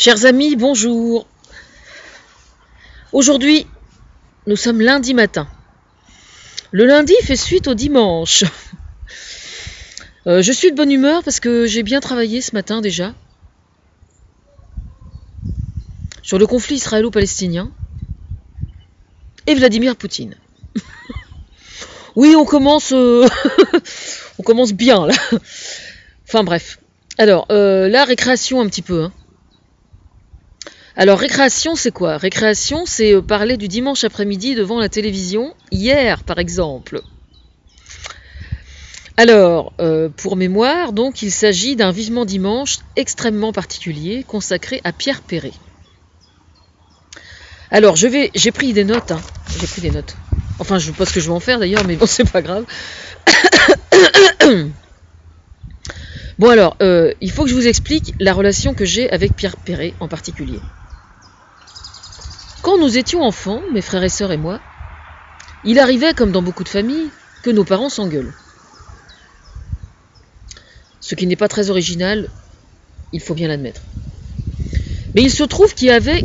Chers amis, bonjour. Aujourd'hui, nous sommes lundi matin. Le lundi fait suite au dimanche. Je suis de bonne humeur parce que j'ai bien travaillé ce matin déjà sur le conflit israélo-palestinien et Vladimir Poutine. Oui, on commence, on commence bien là. Enfin bref. Alors, la récréation un petit peu. Alors, récréation, c'est quoi? Récréation, c'est parler du dimanche après-midi devant la télévision, hier par exemple. Alors, pour mémoire, donc, il s'agit d'un Vivement Dimanche extrêmement particulier consacré à Pierre Perret. Alors, j'ai pris des notes, j'ai pris des notes. Enfin, je ne sais pas ce que je vais en faire d'ailleurs, mais bon, c'est pas grave. Bon alors, il faut que je vous explique la relation que j'ai avec Pierre Perret en particulier. Quand nous étions enfants, mes frères et sœurs et moi, il arrivait, comme dans beaucoup de familles, que nos parents s'engueulent. Ce qui n'est pas très original, il faut bien l'admettre. Mais il se trouve qu'il y avait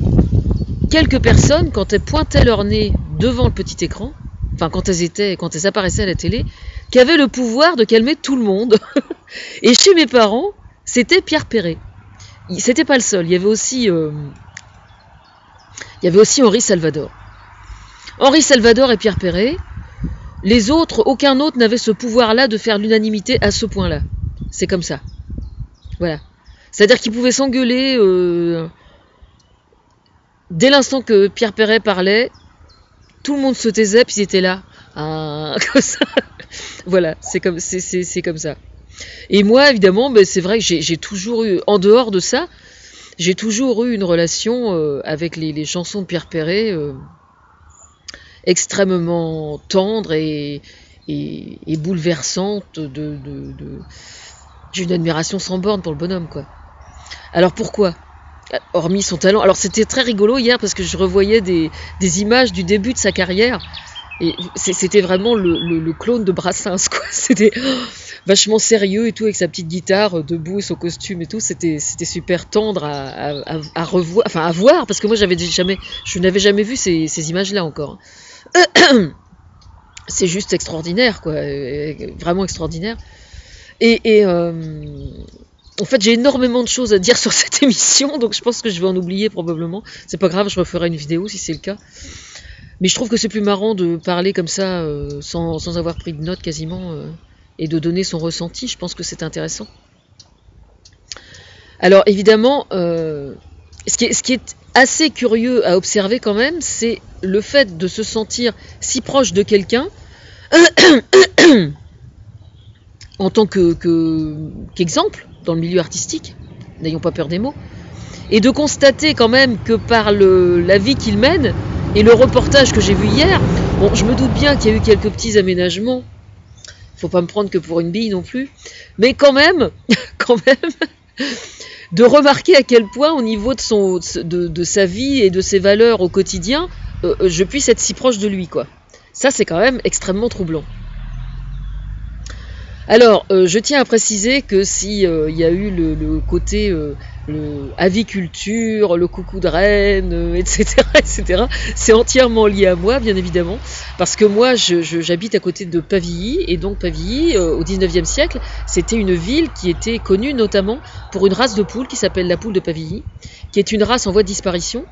quelques personnes, quand elles pointaient leur nez devant le petit écran, enfin quand elles apparaissaient à la télé, qui avaient le pouvoir de calmer tout le monde. Et chez mes parents, c'était Pierre Perret. C'était pas le seul, il y avait aussi Henri Salvador. Henri Salvador et Pierre Perret, les autres, aucun autre n'avait ce pouvoir-là de faire l'unanimité à ce point-là. C'est comme ça. Voilà. C'est-à-dire qu'ils pouvaient s'engueuler dès l'instant que Pierre Perret parlait, tout le monde se taisait, puis ils étaient là. Comme ça. Voilà, c'est comme ça. Et moi, évidemment, c'est vrai que j'ai toujours eu, en dehors de ça, j'ai toujours eu une relation avec les chansons de Pierre Perret extrêmement tendre et bouleversante. J'ai une admiration sans borne pour le bonhomme, quoi. Alors pourquoi ? Hormis son talent. Alors c'était très rigolo hier parce que je revoyais des images du début de sa carrière. Et c'était vraiment le clone de Brassens, quoi. C'était vachement sérieux et tout, avec sa petite guitare debout et son costume et tout. C'était super tendre à revoir, enfin à voir, parce que moi je n'avais jamais vu ces images-là encore. C'est juste extraordinaire, quoi, vraiment extraordinaire. En fait, j'ai énormément de choses à dire sur cette émission, donc je pense que je vais en oublier probablement. C'est pas grave, je referai une vidéo si c'est le cas. Mais je trouve que c'est plus marrant de parler comme ça, sans avoir pris de notes quasiment, et de donner son ressenti. Je pense que c'est intéressant. Alors évidemment, ce qui est assez curieux à observer quand même, c'est le fait de se sentir si proche de quelqu'un en tant qu'exemple dans le milieu artistique, n'ayons pas peur des mots, et de constater quand même que par la vie qu'il mène, et le reportage que j'ai vu hier, bon, je me doute bien qu'il y a eu quelques petits aménagements, faut pas me prendre que pour une bille non plus, mais quand même, de remarquer à quel point au niveau de sa vie et de ses valeurs au quotidien, je puisse être si proche de lui, quoi. Ça, c'est quand même extrêmement troublant. Alors, je tiens à préciser que si y a eu le côté le aviculture, le coucou de reine, etc., c'est entièrement lié à moi, bien évidemment, parce que moi, j'habite à côté de Pavilly, et donc Pavilly, au 19e siècle, c'était une ville qui était connue notamment pour une race de poules qui s'appelle la poule de Pavilly, qui est une race en voie de disparition.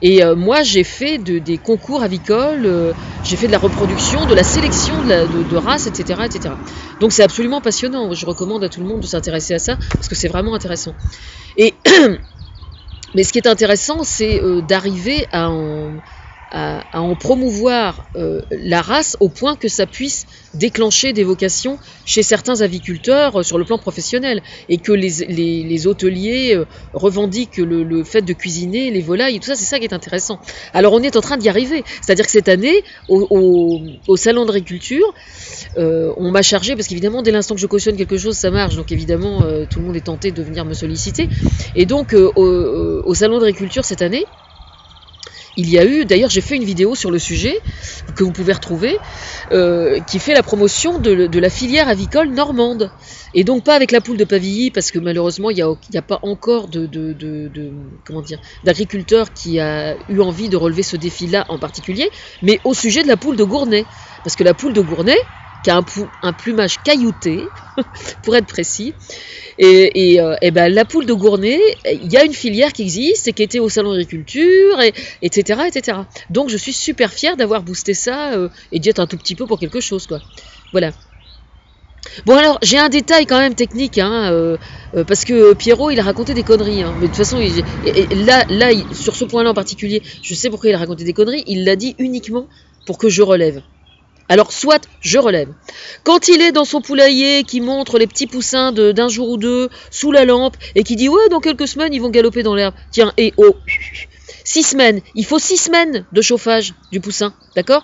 Et moi, j'ai fait des concours avicoles, j'ai fait de la reproduction, de la sélection de races, etc., etc. Donc c'est absolument passionnant. Je recommande à tout le monde de s'intéresser à ça, parce que c'est vraiment intéressant. Et mais ce qui est intéressant, c'est d'arriver à en promouvoir la race au point que ça puisse déclencher des vocations chez certains aviculteurs sur le plan professionnel, et que les hôteliers revendiquent le fait de cuisiner les volailles et tout ça. C'est ça qui est intéressant. Alors on est en train d'y arriver, c'est-à-dire que cette année au salon d'agriculture, on m'a chargé, parce qu'évidemment dès l'instant que je cautionne quelque chose ça marche, donc évidemment tout le monde est tenté de venir me solliciter, et donc au salon d'agriculture cette année, il y a eu, d'ailleurs j'ai fait une vidéo sur le sujet, que vous pouvez retrouver, qui fait la promotion de la filière avicole normande. Et donc pas avec la poule de Pavilly, parce que malheureusement il n'y a pas encore comment dire, d'agriculteur qui a eu envie de relever ce défi-là en particulier, mais au sujet de la poule de Gournay. Parce que la poule de Gournay, qui a un plumage caillouté, pour être précis, et ben, la poule de Gournay, il y a une filière qui existe et qui était au salon d'agriculture, etc., etc. Donc je suis super fière d'avoir boosté ça et d'y être un tout petit peu pour quelque chose, quoi. Voilà. Bon alors, j'ai un détail quand même technique, hein, parce que Pierrot, il a raconté des conneries. Hein, mais de toute façon, là, sur ce point-là en particulier, je sais pourquoi il a raconté des conneries, il l'a dit uniquement pour que je relève. Alors, soit je relève. Quand il est dans son poulailler, qui montre les petits poussins d'un jour ou deux, sous la lampe, et qui dit « Ouais, dans quelques semaines, ils vont galoper dans l'herbe. » Tiens, et oh, 6 semaines. Il faut 6 semaines de chauffage du poussin, d'accord ?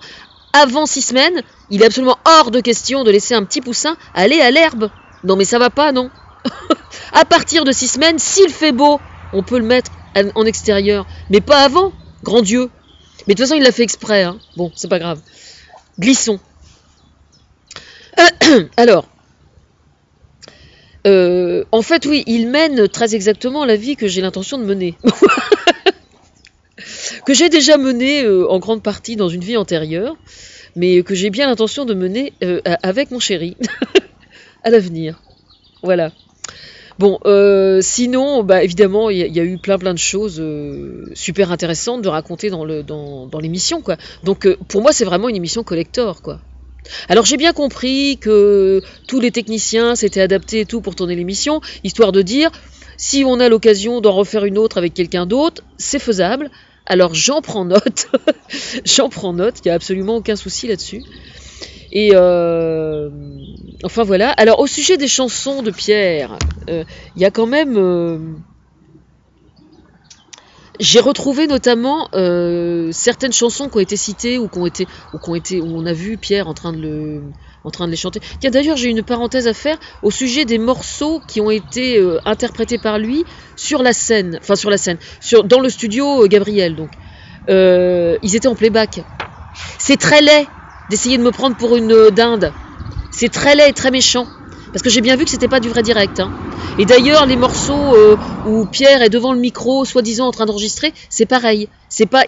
Avant 6 semaines, il est absolument hors de question de laisser un petit poussin aller à l'herbe. Non, mais ça va pas, non. À partir de 6 semaines, s'il fait beau, on peut le mettre en extérieur. Mais pas avant, grand Dieu. Mais de toute façon, il l'a fait exprès, hein. Bon, c'est pas grave. Glissons. Alors, en fait, oui, il mène très exactement la vie que j'ai l'intention de mener. Que j'ai déjà menée en grande partie dans une vie antérieure, mais que j'ai bien l'intention de mener avec mon chéri à l'avenir. Voilà. Bon, sinon, bah, évidemment, il y a eu plein de choses super intéressantes de raconter dans l'émission, quoi. Donc, pour moi, c'est vraiment une émission collector, quoi. Alors, j'ai bien compris que tous les techniciens s'étaient adaptés et tout pour tourner l'émission, histoire de dire, si on a l'occasion d'en refaire une autre avec quelqu'un d'autre, c'est faisable. Alors, j'en prends note. J'en prends note, il n'y a absolument aucun souci là-dessus. Et enfin voilà. Alors au sujet des chansons de Pierre, il y a quand même, j'ai retrouvé notamment certaines chansons qui ont été citées ou où on a vu Pierre en train de les chanter. Tiens, d'ailleurs, j'ai une parenthèse à faire au sujet des morceaux qui ont été interprétés par lui sur la scène, dans le studio Gabriel. Donc, ils étaient en playback. C'est très laid d'essayer de me prendre pour une dinde. C'est très laid et très méchant. Parce que j'ai bien vu que c'était pas du vrai direct. Hein. Et d'ailleurs, les morceaux où Pierre est devant le micro, soi-disant en train d'enregistrer, c'est pareil.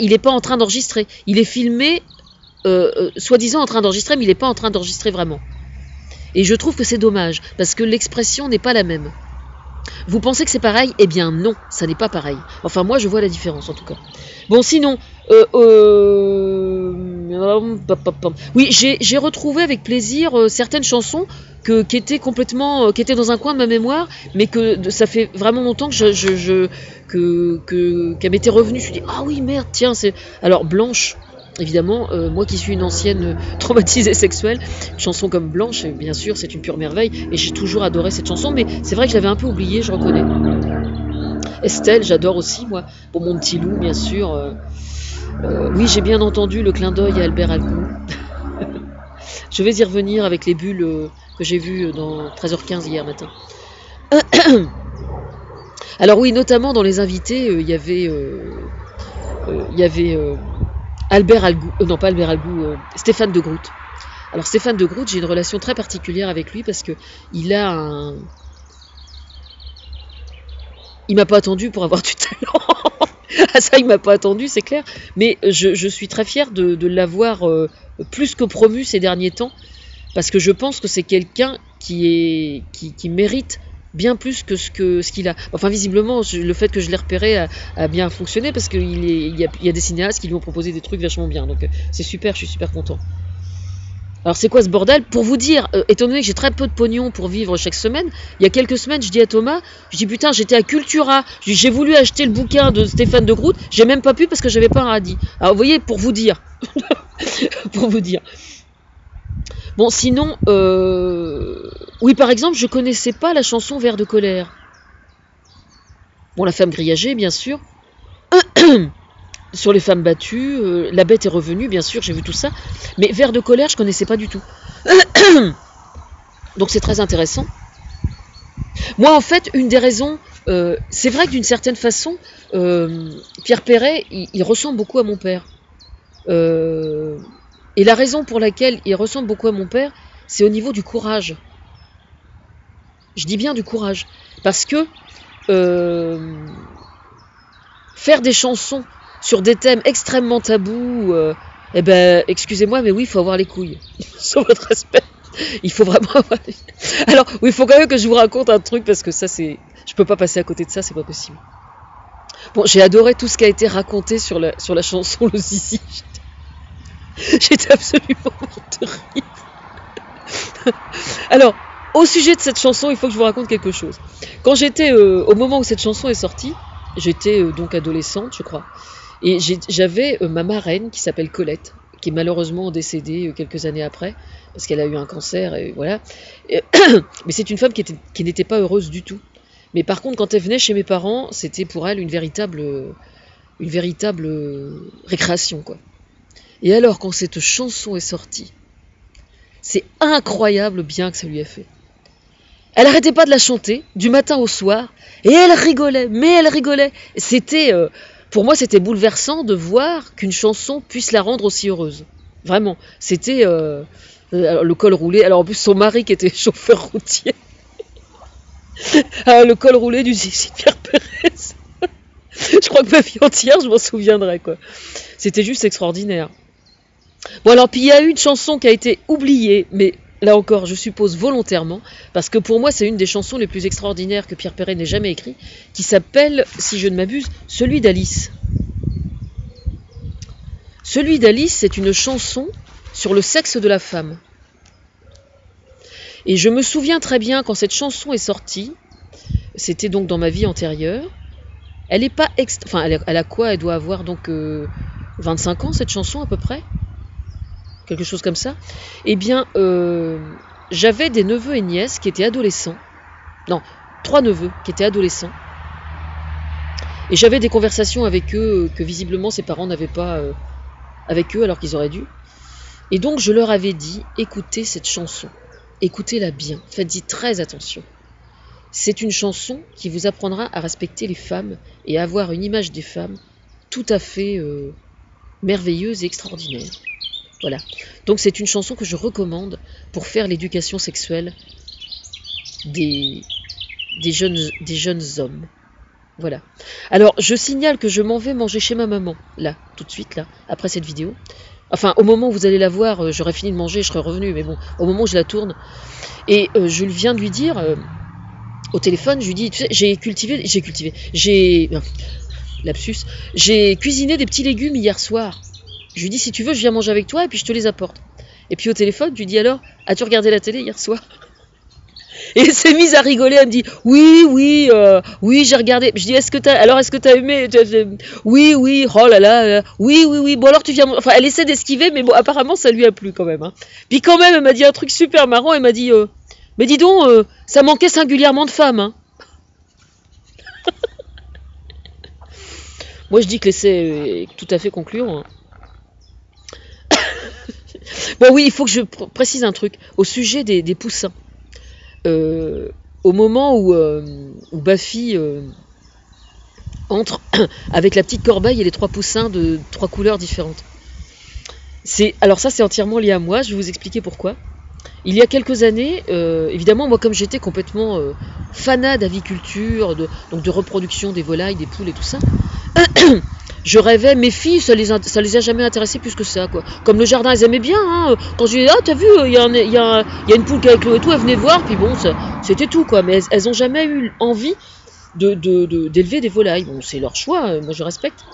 Il n'est pas en train d'enregistrer. Il est filmé, soi-disant en train d'enregistrer, mais il n'est pas en train d'enregistrer vraiment. Et je trouve que c'est dommage, parce que l'expression n'est pas la même. Vous pensez que c'est pareil? Eh bien non, ça n'est pas pareil. Enfin, moi, je vois la différence, en tout cas. Bon, sinon... oui, j'ai retrouvé avec plaisir certaines chansons qui étaient qui étaient dans un coin de ma mémoire, mais que ça fait vraiment longtemps qu'elle m'était revenue. Je me suis dit, ah oui, merde, tiens, c'est... Alors, Blanche... Évidemment, moi qui suis une ancienne traumatisée sexuelle, une chanson comme Blanche, bien sûr, c'est une pure merveille, et j'ai toujours adoré cette chanson, mais c'est vrai que je l'avais un peu oubliée, je reconnais. Estelle, j'adore aussi, moi, pour mon petit loup, bien sûr. Oui, j'ai bien entendu le clin d'œil à Albert Algou. Je vais y revenir avec les bulles que j'ai vues dans 13h15 hier matin. Alors oui, notamment dans les invités, il y avait Albert Algou, non pas Albert Algou, Stéphane de Groot. Alors Stéphane de Groot, j'ai une relation très particulière avec lui parce que il m'a pas attendu pour avoir du talent. Ah ça, il m'a pas attendu, c'est clair. Mais je suis très fière de l'avoir plus que promu ces derniers temps parce que je pense que c'est quelqu'un qui mérite bien plus que ce qu'il a. Enfin, visiblement, le fait que je l'ai repéré a bien fonctionné parce qu'il y a des cinéastes qui lui ont proposé des trucs vachement bien. Donc, c'est super, je suis super content. Alors, c'est quoi ce bordel? Pour vous dire, étant donné que j'ai très peu de pognon pour vivre chaque semaine, il y a quelques semaines, je dis à Thomas, je dis putain, j'étais à Cultura, j'ai voulu acheter le bouquin de Stéphane de Groot, j'ai même pas pu parce que j'avais pas un radis. Alors, vous voyez, pour vous dire. Pour vous dire. Bon, sinon, oui, par exemple, je connaissais pas la chanson Vers de colère. Bon, la femme grillagée, bien sûr. Sur les femmes battues, la bête est revenue, bien sûr, j'ai vu tout ça. Mais Vers de colère, je connaissais pas du tout. Donc c'est très intéressant. Moi, en fait, une des raisons c'est vrai que d'une certaine façon, Pierre Perret, il ressemble beaucoup à mon père. Euh, et la raison pour laquelle il ressemble beaucoup à mon père, c'est au niveau du courage. Je dis bien du courage. Parce que euh, faire des chansons sur des thèmes extrêmement tabous, eh ben, excusez-moi, mais oui, il faut avoir les couilles. Sur votre respect. Il faut vraiment avoir les... Alors, oui, il faut quand même que je vous raconte un truc, parce que ça, c'est... Je peux pas passer à côté de ça, c'est pas possible. Bon, j'ai adoré tout ce qui a été raconté sur la chanson Le Zizi. J'étais absolument morte de rire. Alors, au sujet de cette chanson, il faut que je vous raconte quelque chose. Quand j'étais, au moment où cette chanson est sortie, j'étais donc adolescente, je crois, et j'avais ma marraine qui s'appelle Colette, qui est malheureusement décédée quelques années après, parce qu'elle a eu un cancer, et voilà. Mais c'est une femme qui n'était pas heureuse du tout. Mais par contre, quand elle venait chez mes parents, c'était pour elle une véritable récréation, quoi. Et alors, quand cette chanson est sortie, c'est incroyable bien que ça lui a fait. Elle arrêtait pas de la chanter, du matin au soir, et elle rigolait, mais elle rigolait. C'était, pour moi, c'était bouleversant de voir qu'une chanson puisse la rendre aussi heureuse. Vraiment, c'était le col roulé. Alors en plus, son mari qui était chauffeur routier, le col roulé du Zizi Pierre Perret. Je crois que ma vie entière, je m'en souviendrai, quoi. C'était juste extraordinaire. Bon alors, puis il y a eu une chanson qui a été oubliée, mais là encore, je suppose volontairement, parce que pour moi, c'est une des chansons les plus extraordinaires que Pierre Perret n'ait jamais écrit, qui s'appelle, si je ne m'abuse, Celui d'Alice. Celui d'Alice, c'est une chanson sur le sexe de la femme. Et je me souviens très bien, quand cette chanson est sortie, c'était donc dans ma vie antérieure, elle est pas enfin, elle a quoi? Elle doit avoir donc 25 ans, cette chanson, à peu près, quelque chose comme ça. Eh bien, j'avais des neveux et nièces qui étaient adolescents. Non, 3 neveux qui étaient adolescents. Et j'avais des conversations avec eux que visiblement ses parents n'avaient pas avec eux alors qu'ils auraient dû. Et donc je leur avais dit, écoutez cette chanson, écoutez-la bien, faites-y très attention. C'est une chanson qui vous apprendra à respecter les femmes et à avoir une image des femmes tout à fait merveilleuse et extraordinaire. Voilà. Donc c'est une chanson que je recommande pour faire l'éducation sexuelle des jeunes hommes. Voilà. Alors, je signale que je m'en vais manger chez ma maman, là, tout de suite, là, après cette vidéo. Enfin, au moment où vous allez la voir, j'aurai fini de manger, je serai revenu, mais bon, au moment où je la tourne, et je viens de lui dire, au téléphone, je lui dis, tu sais, j'ai cuisiné des petits légumes hier soir. Je lui dis, si tu veux, je viens manger avec toi, et puis je te les apporte. Et puis au téléphone, je lui dis, alors, as-tu regardé la télé hier soir? Et elle s'est mise à rigoler, elle me dit oui, j'ai regardé. Je dis est-ce que t'as aimé? Oui, oh là là, oui. Bon alors tu viens. Enfin, elle essaie d'esquiver, mais bon, apparemment ça lui a plu quand même. Hein. Puis quand même, elle m'a dit un truc super marrant. Elle m'a dit mais dis donc, ça manquait singulièrement de femmes. Hein. Moi, je dis que l'essai est tout à fait concluant. Hein. Bon oui, il faut que je précise un truc au sujet des poussins. Au moment où Baffy entre avec la petite corbeille et les 3 poussins de 3 couleurs différentes. Alors ça, c'est entièrement lié à moi, je vais vous expliquer pourquoi. Il y a quelques années, évidemment, moi comme j'étais complètement fanat d'aviculture, donc de reproduction des volailles, des poules et tout ça, je rêvais, mes filles, ça les a jamais intéressées plus que ça, quoi. Comme le jardin, elles aimaient bien, hein. Quand je disais, ah, t'as vu, il y a une poule qui a éclos et tout, elles venaient voir, puis bon, c'était tout, quoi. Mais elles ont jamais eu envie d'élever des volailles. Bon, c'est leur choix, moi je respecte.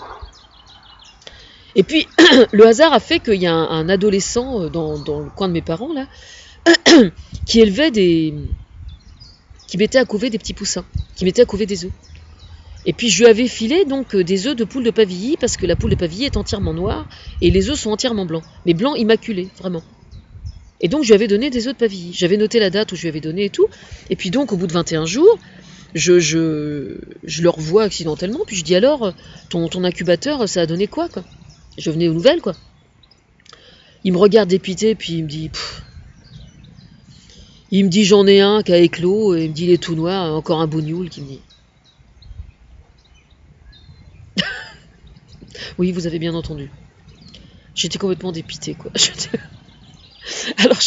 Et puis, le hasard a fait qu'il y a un adolescent dans le coin de mes parents, là, qui mettait à couver des petits poussins, qui mettait à couver des œufs. Et puis je lui avais filé donc des œufs de poule de Pavilly, parce que la poule de Pavilly est entièrement noire, et les œufs sont entièrement blancs, mais blancs immaculés, vraiment. Et donc je lui avais donné des œufs de Pavilly. J'avais noté la date où je lui avais donné et tout, et puis donc au bout de 21 jours, je le revois accidentellement, puis je dis alors, ton incubateur, ça a donné quoi? Je venais aux nouvelles, quoi. Il me regarde dépité, puis il me dit j'en ai un qui a éclos, et il me dit il est tout noir, encore un bougnoul qui me dit. Oui, vous avez bien entendu. J'étais complètement dépitée, quoi. Alors,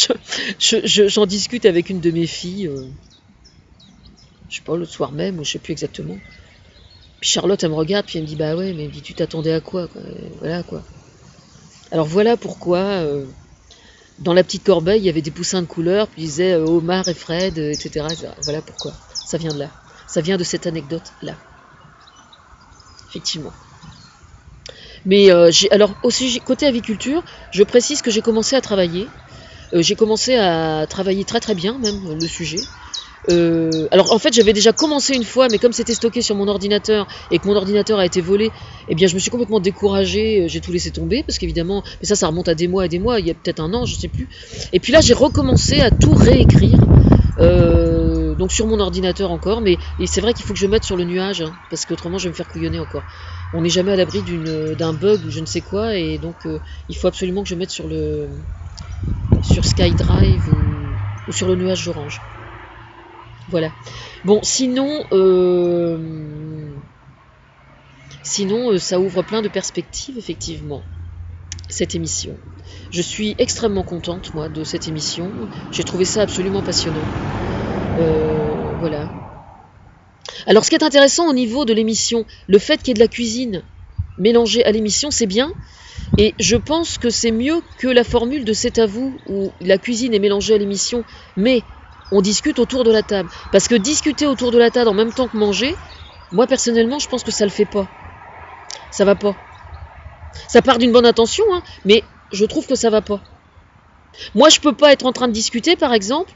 j'en discute avec une de mes filles, je sais pas, le soir même, ou je sais plus exactement. Puis Charlotte, elle me regarde, puis elle me dit, bah ouais, mais elle me dit, tu t'attendais à quoi, quoi. Voilà, quoi. Alors voilà pourquoi, dans la petite corbeille, il y avait des poussins de couleur, puis ils disaient Omar et Fred, etc., etc. Voilà pourquoi. Ça vient de là. Ça vient de cette anecdote-là. Effectivement. Mais alors aussi, côté aviculture, je précise que j'ai commencé à travailler. J'ai commencé à travailler très très bien, même, le sujet. Alors en fait j'avais déjà commencé une fois, mais comme c'était stocké sur mon ordinateur et que mon ordinateur a été volé, eh bien je me suis complètement découragée, j'ai tout laissé tomber parce qu'évidemment, mais ça remonte à des mois et des mois, il y a peut-être un an, je sais plus. Et puis là j'ai recommencé à tout réécrire, donc sur mon ordinateur encore, mais et c'est vrai qu'il faut que je mette sur le nuage, hein, parce qu'autrement je vais me faire couillonner encore. On n'est jamais à l'abri d'un bug ou je ne sais quoi, et donc il faut absolument que je mette sur SkyDrive ou sur le nuage d'Orange. Voilà. Bon, sinon, ça ouvre plein de perspectives, effectivement, cette émission. Je suis extrêmement contente, moi, de cette émission. J'ai trouvé ça absolument passionnant. Voilà. Alors, ce qui est intéressant au niveau de l'émission, le fait qu'il y ait de la cuisine mélangée à l'émission, c'est bien. Et je pense que c'est mieux que la formule de C'est à vous, où la cuisine est mélangée à l'émission, mais on discute autour de la table. Parce que discuter autour de la table en même temps que manger, moi personnellement, je pense que ça le fait pas. Ça va pas. Ça part d'une bonne intention, hein, mais je trouve que ça va pas. Moi, je peux pas être en train de discuter, par exemple,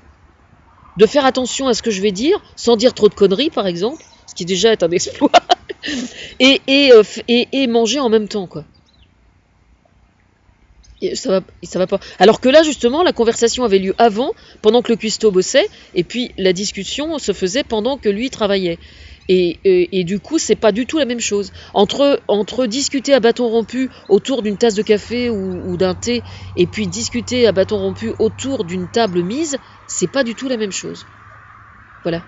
de faire attention à ce que je vais dire, sans dire trop de conneries, par exemple, ce qui déjà est un exploit, et manger en même temps, quoi. Et ça va pas. Alors que là, justement, la conversation avait lieu avant, pendant que le cuistot bossait, et puis la discussion se faisait pendant que lui travaillait. Et du coup, c'est pas du tout la même chose. Entre discuter à bâton rompu autour d'une tasse de café ou d'un thé, et puis discuter à bâton rompu autour d'une table mise, c'est pas du tout la même chose. Voilà.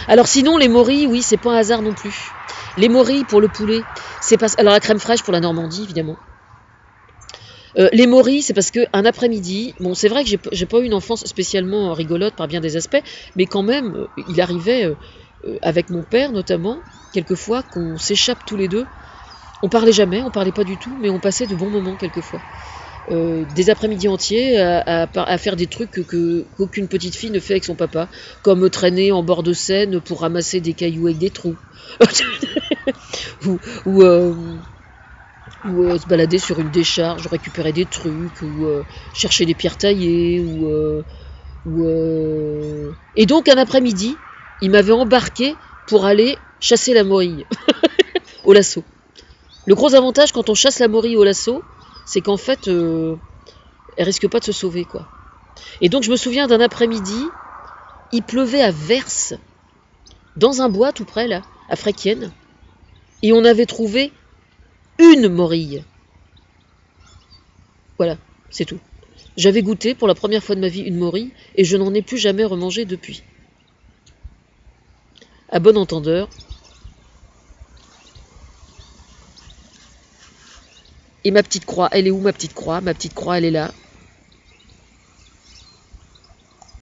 Alors sinon, les morilles, oui, c'est pas un hasard non plus. Les morilles pour le poulet, c'est pas... Alors la crème fraîche pour la Normandie, évidemment. Les morilles, c'est parce qu'un après-midi, bon, c'est vrai que j'ai pas eu une enfance spécialement rigolote par bien des aspects, mais quand même, il arrivait, avec mon père notamment, quelquefois, qu'on s'échappe tous les deux. On parlait jamais, on parlait pas du tout, mais on passait de bons moments quelquefois. Des après-midi entiers à faire des trucs qu'aucune petite fille ne fait avec son papa, comme traîner en bord de Seine pour ramasser des cailloux avec des trous. ou se balader sur une décharge, récupérer des trucs, ou chercher des pierres taillées, Et donc un après-midi, il m'avait embarqué pour aller chasser la morille au lasso. Le gros avantage quand on chasse la morille au lasso, c'est qu'en fait, elle risque pas de se sauver, quoi. Et donc je me souviens d'un après-midi, il pleuvait à verse, dans un bois tout près, là, à Fréquienne, et on avait trouvé une morille. Voilà, c'est tout. J'avais goûté pour la première fois de ma vie une morille et je n'en ai plus jamais remangé depuis. À bon entendeur. Et ma petite croix, elle est où ma petite croix? Ma petite croix, elle est là.